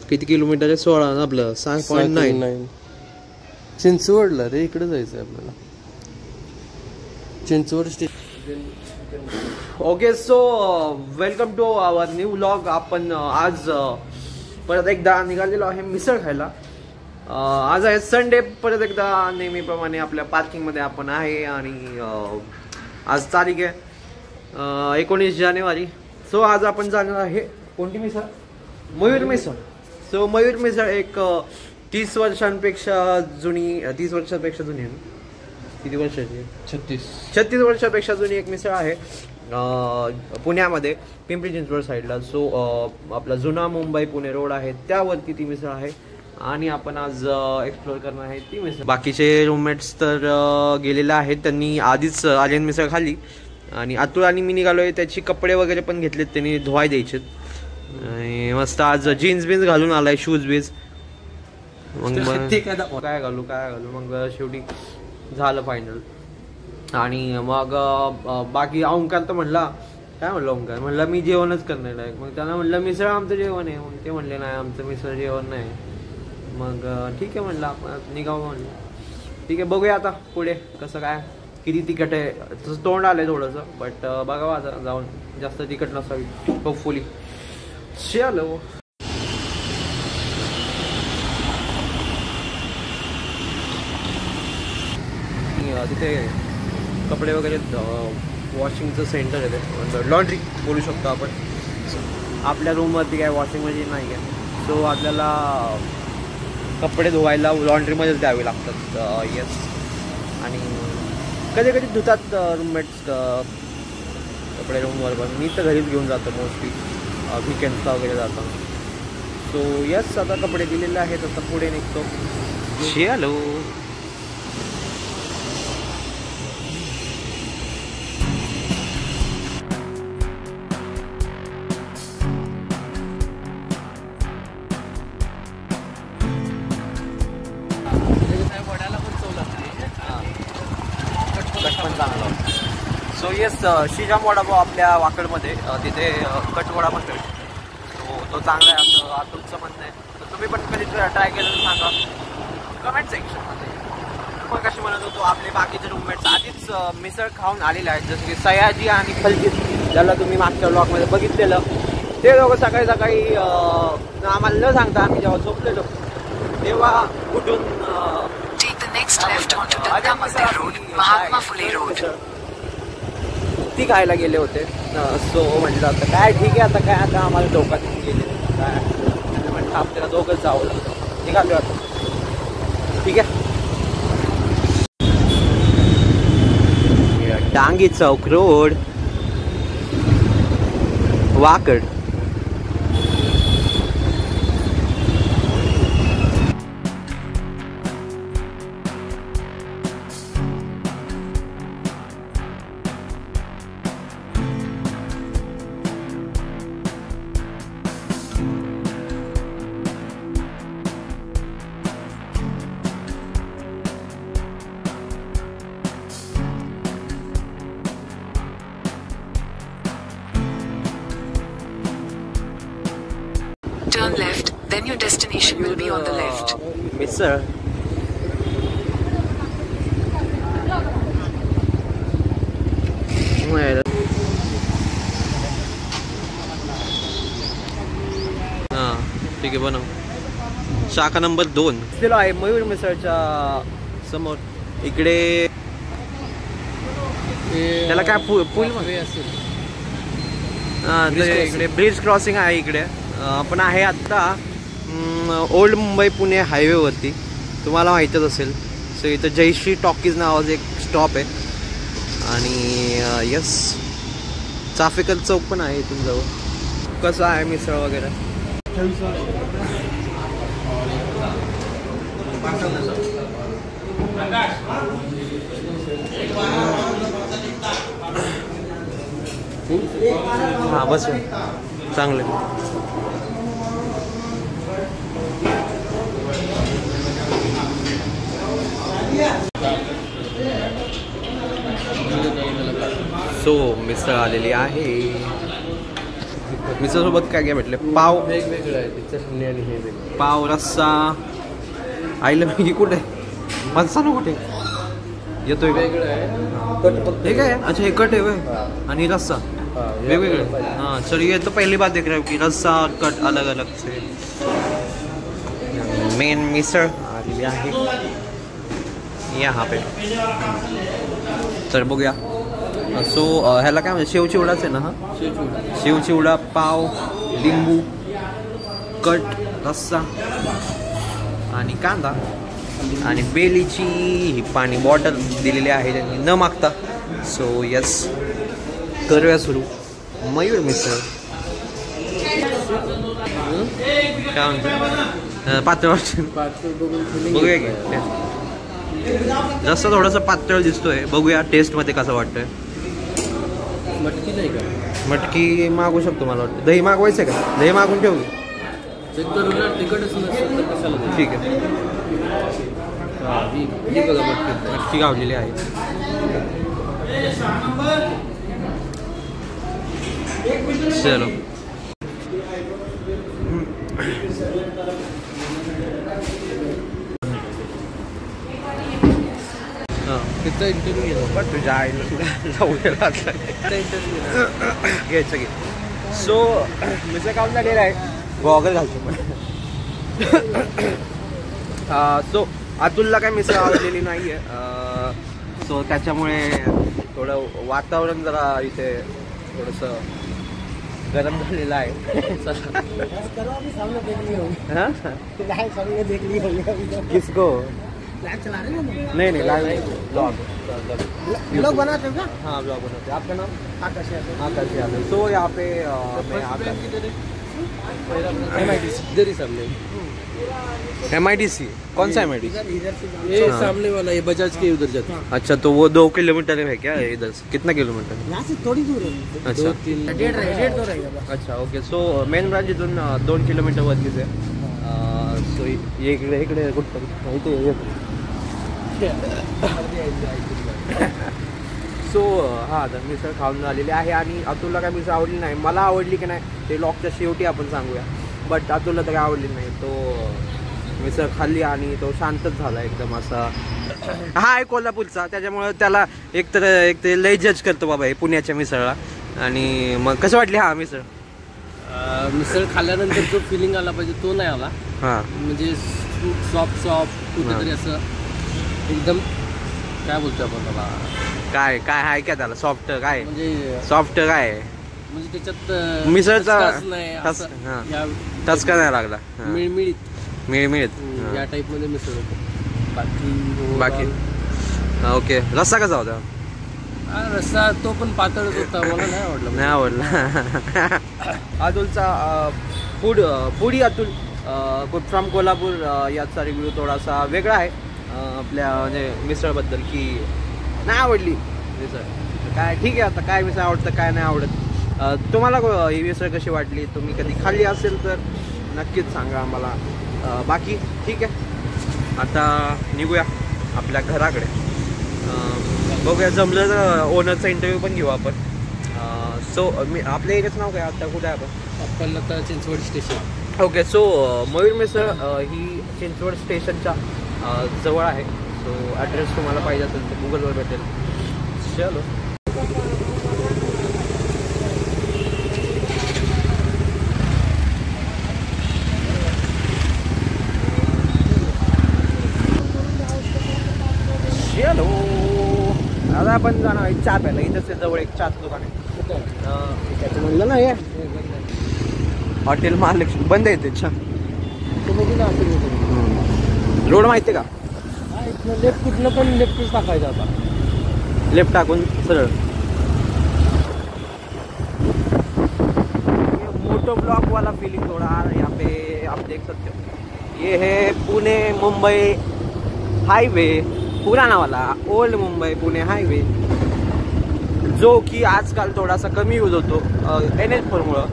किती किलोमीटर आहे? 16 आपलं 6.9. चिंचवडला रे, इकडे जायचं आहे आपल्याला, Chinchwad station. Okay, so welcome to our new vlog. आपण आज परत एकदा निघालेलो आहे मिसळ खायला. आज आहे संडे. परत एकदा नेहमीप्रमाणे आपल्या पार्किंगमध्ये आपण आहे आणि आज तारीख आहे 19 जानेवारी. सो आज आपण जाणार आहे कोणती मिसळ? मयूर मिसळ. सो मयूर मिसळ एक 30 वर्षांपेक्षा जुनी, 30 वर्षांपेक्षा जुनी आहे ना? किती वर्षाची? 36 वर्षापेक्षा जुनी एक मिसळ आहे पुण्यामध्ये, पिंपरी चिंचवड साईडला. सो आपला जुना मुंबई पुणे रोड आहे त्यावरती ती मिसळ आहे आणि आपण आज एक्सप्लोअर करणार आहे ती मिसळ. बाकीचे रूममेट्स तर गेलेले आहेत, त्यांनी आधीच आर्यन मिसळ खाल्ली आणि अतुल आणि मी निघालोय. त्याची कपडे वगैरे पण घेतलेत, त्यांनी धुवाय द्यायचेत. आणि मस्त आज जीन्स बीन्स घालून आलाय, शूज बीज. मग काय घालू मग शेवटी झालं फायनल. आणि मग बाकी ओंकार तर म्हणला, काय म्हणलं ओंकार? म्हणलं मी जेवणच करणार आहे. मग त्यांना म्हणलं मिसळ आमचं जेवण आहे. मग ते म्हणले नाही आमचं मिसळ जेवण नाही. मग ठीक आहे म्हणलं आपण निघावं म्हणलं. ठीक आहे, बघूया आता पुढे कसं काय, किती तिखट आहे. तसं तोंड आलंय थोडंसं, बट बघावं आता जाऊन. जास्त तिखट नसावी होपफुली. चलो. तिथे कपडे वगैरे वॉशिंगचं सेंटर आहे ते, लॉन्ड्री बोलू शकतो आपण. आपल्या रूमवरती काय वॉशिंग मशीन नाही आहे, सो आपल्याला कपडे धुवायला लॉन्ड्रीमध्येच द्यावे लागतात. येस. आणि कधी कधी धुतात रूममेट्स कपडे रूमवर, पण मी तर घरीच घेऊन जातो मोस्टली, वीकेंड्सला वगैरे जातो. सो येस, आता कपडे दिलेले आहेत, आता पुढे निघतो. Hello. So yes, Shriram vada pav आपल्या वाकडमध्ये, तिथे कट वडापाव मिळतो. सो तो चांगला आहे असं आतूनचं म्हणणं आहे. तर तुम्ही पण कधी ट्राय केलं तर सांगा कमेंट सेक्शनमध्ये. मग कशी म्हणत होतो, आपले बाकीचे रूममेट्स आधीच मिसळ खाऊन आलेले आहेत, जसं की सयाजी आणि खलजीत, ज्याला तुम्ही मागच्या ब्लॉगमध्ये बघितलेलं. ते लोक सकाळी सकाळी आम्हाला न सांगता, आम्ही जेव्हा झोपलेलो तेव्हा उठून ती खायला गेले होते. सो म्हटलं आता काय ठीक आहे, आता काय आता आम्हाला डोक्यात गेले काय म्हटलं आपल्याला दोघंच जावं लागतं. निघालो आता. ठीक आहे. Dangi Chowk road, Wakad. Turn left, then your destination will be on the left. मिसळ. हां ठीक आहे, बनव. शाखा नंबर 2 दिलो आहे मयूर मिसळच्या समोर. इकडे त्याला काय पूल असेल. हां, इकडे ब्रिज क्रॉसिंग आहे. इकडे आपण आहे आत्ता ओल्ड मुंबई पुणे हायवेवरती, तुम्हाला माहीतच असेल. सो इथं जयश्री टॉकीज नावाचं एक स्टॉप आहे. आणि यस, चाफेकर चौक पण आहे इथून जवळ. कसं आहे मिसळ वगैरे? हां बस चांगलं. सो मिसळ आलेली आहे. मिसळ सोबत काय काय भेटले? पाव वेगवेगळं आहे ते, चटणी आणि हे वेगळं. पाव, रस्सा. आईला मी कुठे मसाला कुठे येतोय? वेगळं आहे. कट फक्त हे काय? अच्छा हे कट आहे व्हय? आणि रस्सा हां, वेगवेगळे. पाहिजे. हाँ चलो ये तो पहली बात देख रहे हो कि रस्सा और कट अलग अलग से. मेन मिसळ आलेली आहे यहाँ पे. तर बघूया. सो ह्याला काय म्हणजे शेवचिवडाच आहे ना? हा शेवचिवडा. शेवचिवडा, पाव, लिंबू, कट, रस्सा आणि कांदा आणि बेलीची ही पाणी बॉटल दिलेली आहे त्यांनी न मागता. सो यस करूया सुरू. मयूर मिसळ काय म्हणतो? पातळ पातळ बघून feeling बघूया येत नाही. की रस्सा थोडासा पातळ दिसतोय. बघूया टेस्टमध्ये कसं वाटतंय. मटकी नाही का? मटकी मागू शकतो मला वाटतं. दही मागवायचं आहे का? दही मागून ठेवू. चेक करू ना, तिखटच नसेल तर कशाला द्यायचं? ठीक आहे. हां, ही बघा मटकी. मटकी गावलेली आहे. चलो तिथं इंटरव्ह्यू घेतो. तुझ्या आईला घ्यायचं घे. सो मिसळ खाऊन झालेलं आहे. गॉगल घालतो पण. सो अतुलला काय मिसळ आवडलेली नाही आहे. सो त्याच्यामुळे थोडं वातावरण जरा इथे थोडंसं गरम झालेलं आहे. किसको नहीं लाइव ब्लॉग बनाते हो क्या? हाँ ब्लॉग बनाते हैं. आपका नाम? आकाश यादव. सो यहाँ पे मैं इधर ही सामने. MIDC. कौन सा MIDC? ये हाँ. सामने वाला ये बजाज के उधर जाता है. अच्छा तो वो 2 किलोमीटर है क्या इधर से? कितना किलोमीटर? यहाँ से थोड़ी दूर है. अच्छा 2-3 डेढ़ तो रहेगा बस. अच्छा ओके. सो मेन ब्रांच इथून 2 किलोमीटर वरतीच आहे. सो ये इकडे कुठं इथे. सो हां तर मिसळ खाऊन झालेली आहे. आणि अतुलला काय मिसळ आवडली नाही. मला आवडली की नाही ते लॉकच्या शेवटी आपण सांगूया. बट अतुलला तर काय आवडली नाही. तो मिसळ खाल्ली आणि तो शांतच झाला एकदम असा. हा आहे कोल्हापूरचा त्याच्यामुळे त्याला एक ते लय जज करतो बाबा हे पुण्याच्या मिसळला. आणि मग कसं वाटली हा मिसळ? मिसळ खाल्ल्यानंतर जो फिलिंग आला पाहिजे तो नाही आला. हां म्हणजे सॉफ्ट कुठेतरी असं एकदम काय बोलतो आपण त्याला, काय काय आहे काय त्याला? सॉफ्ट काय? म्हणजे सॉफ्ट काय आहे? म्हणजे त्याच्यात मिसळचा टचकाच नाही टच असं. हां या टचका नाही लागला. हां. मिळमिळीत मिळमिळीत या टाईप मध्ये मिसळ होतं. बाकी ओके. रस्सा कसा होता? रस्सा तो पण पातळच होता. मला नाही आवडला. नाही आवडला. अतुलचा फूडी अतुल फ्रॉम कोल्हापूर याचा रिव्ह्यू थोडासा वेगळा आहे आपल्या म्हणजे मिसळबद्दल की नाही आवडली मिसळ. काय ठीक आहे आता काय मिसळ आवडतं काय नाही आवडत. तुम्हाला ही मिसळ कशी वाटली? तुम्ही कधी खाल्ली असेल तर नक्कीच सांगा आम्हाला. बाकी ठीक आहे आता निघूया आपल्या घराकडे. बघूया जमलं तर ओनरचा इंटरव्ह्यू पण घेऊ आपण. सो मी आपल्या एरियाचं नाव काय आता कुठे आहे आपण? आता Chinchwad station. Okay. So Mayur misal ही चिंचवड स्टेशनच्या जवळ आहे. सो ॲड्रेस तुम्हाला पाहिजे असेल तर गुगलवर भेटेल. चलो चलो आता आपण जाणार आहे चहा प्यायला. इथंच जवळ एक चहाचं दुकान आहे. त्याचं म्हणलं ना हे हॉटेल महालक्ष्मी बंद येते. अच्छा रोड माहिती आहे का? लेफ्ट कुठलं पण लेफ्टच टाकायचं आता. लेफ्ट टाकून सरळ. मोटो ब्लॉक वाला फीलिंग थोड़ा यहाँ पे आप देख सकते हो. ये है पुणे मुंबई हाईवे, पुराना वाला ओल्ड मुंबई पुणे हाईवे, जो की आजकाल थोडासा कमी यूज होतो NH4मुळं.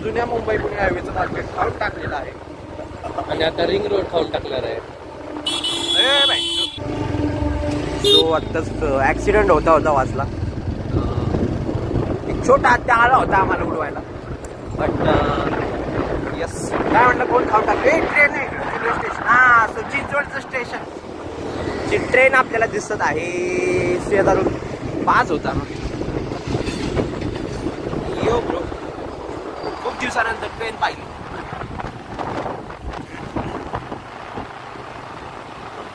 जुन्या मुंबई पुणे हायवेचं मार्केट काढून टाकलेलं आहे आणि आता रिंग रोड खाऊन टाकणार आहे. जो आत्ताच ॲक्सिडेंट होता वाचला. एक छोटा हत्या आला होता आम्हाला उडवायला. बट यस काय म्हणलं कोण खाऊ टाकले ट्रेन आहे रेल्वे स्टेशन. हा सो चिंचवडचं स्टेशन ची ट्रेन आपल्याला दिसत आहे शेजारून पास होता ना. यो ब्रो खूप दिवसानंतर ट्रेन पाहिली.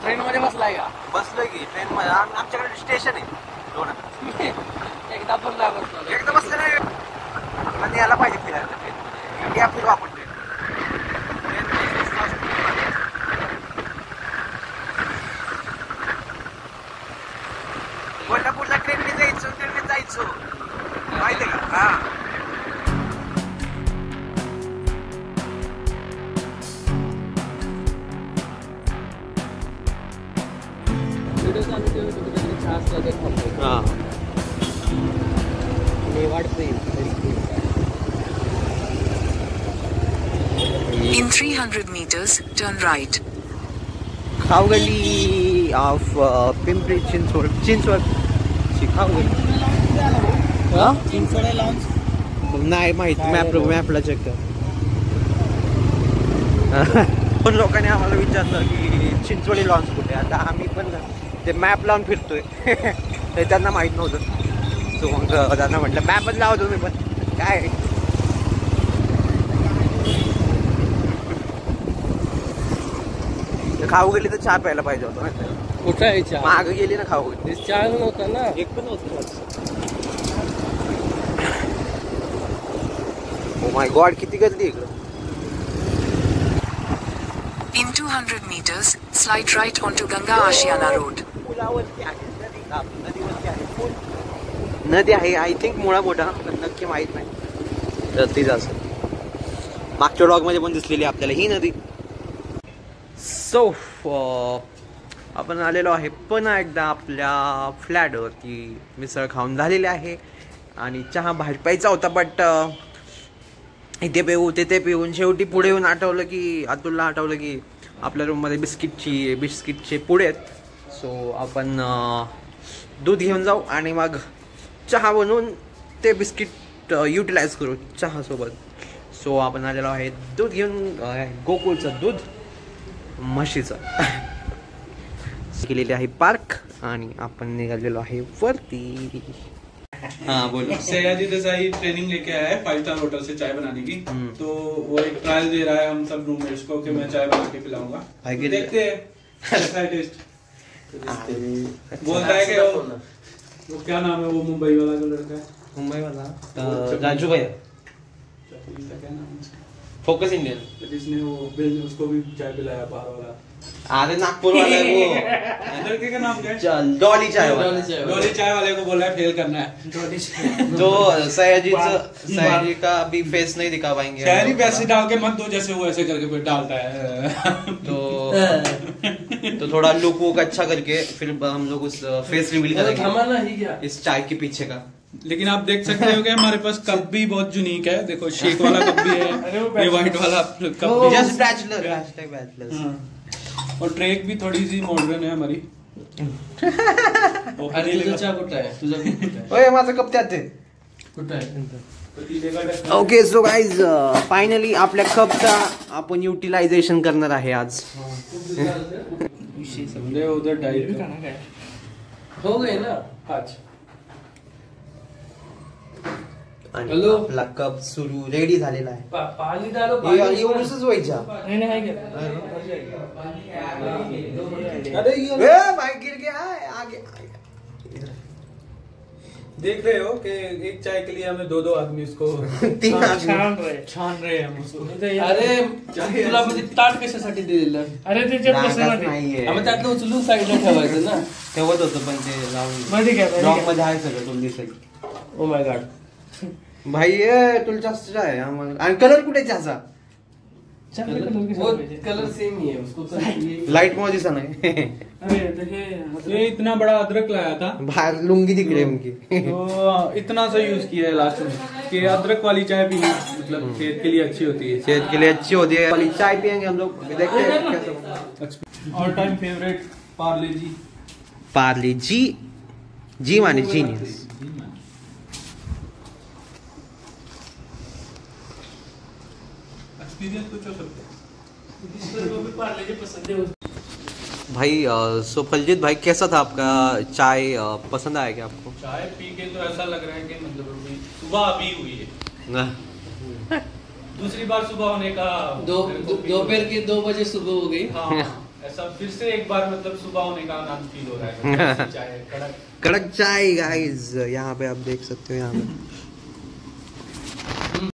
ट्रेन मध्ये बसलाय का? बसलोय की ट्रेन मध्ये. आमच्याकडे स्टेशन आहे दोन. एकदा पण नाही बसलो. एकदा बसलं नाही आणि याला पाहिजे फिरायला ट्रेन. इंडिया फिरू आपण ट्रेन. कोल्हापूरला ट्रेनने जायचो माहिती का? हा In 300 meters, turn right. Khaugalli of Pimpri Chinchwad Khaugalli. Chinchwad launch नाही माहित. मॅपला चेक कर. पण लोकांनी आम्हाला विचारलं की चिंचवडी लॉन्च कुठे. आता आम्ही पण ते मॅप लावून फिरतोय ते त्यांना माहित नव्हतं. सो मग त्यांना म्हटलं मॅपच लावतो मी पण काय. खाऊ गेली तर चहा प्यायला पाहिजे होतं. कुठं आहे चहा? मागं गेली ना खाऊ गेली. चहा नव्हता ना. एक पण होतं. ओ माय गॉड किती गर्दी इकडं. In 200 meters, slide right onto Ganga Ashiana Road. पुलावरती आहे नदीवरती आहे नदी आहे. आय थिंक मुळा मोठा पण नक्की माहित नाही. तर तीच असं मागच्या व्लॉग मध्ये पण दिसलेली आपल्याला ही नदी. सो आपण आलेलो आहे पुन्हा एकदा आपल्या फ्लॅटवरती. मिसळ खाऊन झालेली आहे आणि चहा बाहेर प्यायचा होता बट इथे पेऊ तिथे पिऊन शेवटी पुढे येऊन आठवलं की अतुलला आठवलं की आपल्या रूममध्ये बिस्किटचे पुढे आहेत. सो आपण दूध घेऊन जाऊ आणि मग चहा बनवून ते बिस्किट युटिलाइज करू चहासोबत. सो आपण आलेलो आहे दूध घेऊन गोकुळचं दूध म्हशीचं केलेली आहे पार्क आणि आपण निघालेलो आहे वरती. हाँ बोलो. सयाजी देसाई ट्रेनिंग लेके आया है 5 स्टार होटल से चाय बनाने की. तो वो एक ट्रायल दे रहा है हम सब रूममेट्स को कि मैं चाय बना के पिलाऊंगा. देखते हैं कैसा है टेस्ट. बोलता है कि वो क्या नाम है वो मुंबई वाला जो लड़का है. मुंबई वाला राजू भैया क्या नाम है फोकस इंडियन जिसने वो बिल उसको भी चाय पिलाया बाहर वाला. अरे नागपुर वाला है वो. लड़के का नाम क्या है? डॉली चाय वाला. डॉली चाय वाले को बोला है फेल करना है. तो सयाजी का भी फेस नहीं दिखा पाएंगे. शहरी पैसे डाल के मत दो जैसे वो ऐसे करके फिर डालता है. तो थोड़ा लुक वुक अच्छा करके फिर हम लोग उस फेस रिवील करेंगे इस चाय के पीछे का. लेकिन आप देख सकते हो कि हमारे पास कप भी बहुत यूनिक है. देखो शेक वाला कप भी है. ये व्हाइट वाला कप भी. Just bachelor. और ट्रेक भी थोड़ी सी मॉडर्न है हमारी. माझा कप त्यात आहे. ओके सो गाईज फायनली आपल्या कपचा आपण युटिलायझेशन करणार आहे आज. उधर डाइट हो गए ना आज. हॅलो आपला कप सुरू रेडी झालेला आहे. पाणी डालो. एवढंच व्हायच्या. अरे भाई गिर गया आगे. देख रहे हो कि एक चाय के लिए हमें 2 आदमी उसको तीन छान रहे हैं हम उसको. अरे तुला म्हणजे ताट कशासाठी दिलेलं. अरे त्याच्यात बसणार नाहीये. आम्ही त्यातलं उचलून साईडला ठेवायचं ना. ठेवत होतं पण ते लावून मध्ये काय ब्लॉक मध्ये आहे सगळं तुला दिसेल. ओ माय गॉड भाई तुला जास्त आहे आम्हाला. आणि कलर कुठे चहाचा. कलर सेम ही है उसको. लाइट मध्ये दिसा नाही. ये इतना बड़ा अदरक लाया था. बाहर लुंगी दिख रही है उनकी. तो इतना सा यूज किया है लास्ट में कि अदरक वाली चाय भी मतलब सेहत के लिए अच्छी होती है. सेहत के लिए अच्छी होती है. वाली चाय पियेंगे हम लोग. देखते हैं कैसा. ऑल टाइम फेवरेट पार्ले जी. पार्ले जी माने जीनियस. एक्सपीरियंस कुछ हो सकता है। भाई सो फलजीत भाई कैसा था आपका चाय पसंद आया क्या आपको? चाय पी के तो ऐसा लग रहा है कि मतलब अभी सुबह अभी हुई है। दूसरी बार सुबह होने का दोपहर के 2 बजे सुबह हो गई। हाँ ऐसा फिर से एक बार मतलब सुबह होने का आनंद फील हो रहा है। चाय कड़क कड़क चाय गाइस, यहाँ पे आप देख सकते हो यहाँ पे